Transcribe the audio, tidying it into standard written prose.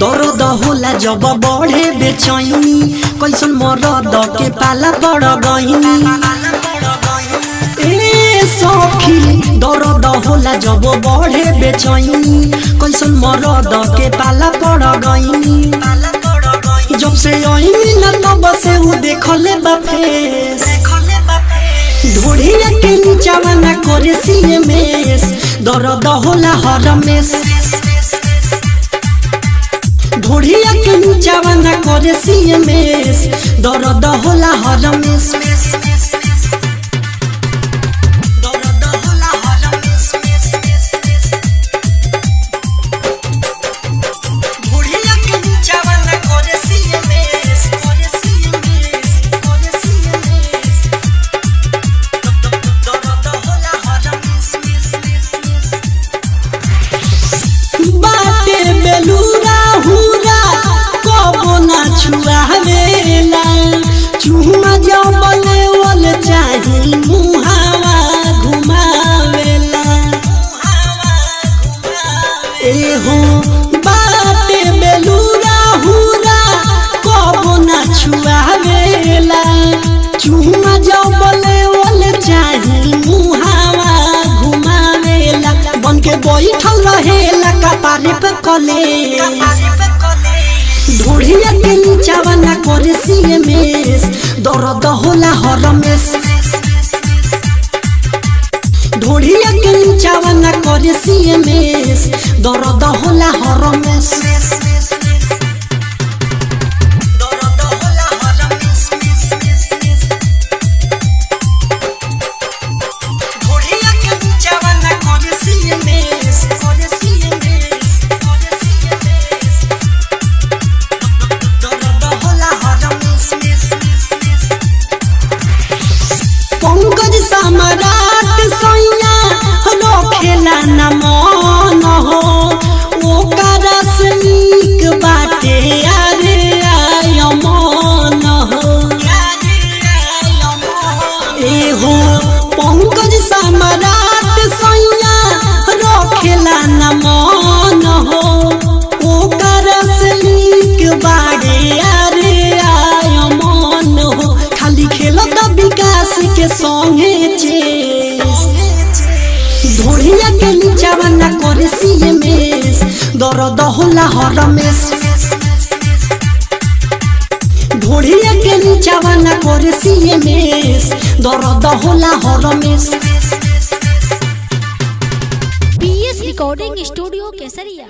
दर्द होला जब बढ़े बेचैनी कैसन मरद के पाला पड़ गईनी ए सखी दर्द होला जब बढ़े बेचैनी कैसन मरद के पाला पड़ गईनी जब से आईनी न तब से वो देखले बा फेस ढोढ़िया के नीचावा ना करे सीएमएस दर्द होला हरमेस ढोढ़िया के नीचावा ना करे सीएमएस दर्द होला हरमेस छुआवेला चुमा जबले वल चाही मुहावा घुमावेला एहो बाटे बेलूरा हुरा कबो ना छुआवेला चुमा जबले वल चाही मुहावा घुमावेला बन के बैठल रहेला कपारे पे कले ढोढ़िया के नीचावा ना करे सीएमएस दर्द होला हरमेस ढोढ़िया के नीचावा ना करे सीएमएस दर्द होला हरमेस पंकज सम्राट सैया रखेला न मन हो ओकरा से नीक बाटे अरे आय मन हो एहो पंकज सम्राट सैया रखेला न मन हो ओकरा से नीक बाटे अरे आय मन हो खाली खेलत विकास के संगे ढोढ़िया के नीचावा ना करे सीएमएस दर्द होला हरमेस ढोढ़िया के नीचावा ना करे सीएमएस दर्द होला हरमेस। पीएस रिकॉर्डिंग स्टूडियो केसरिया।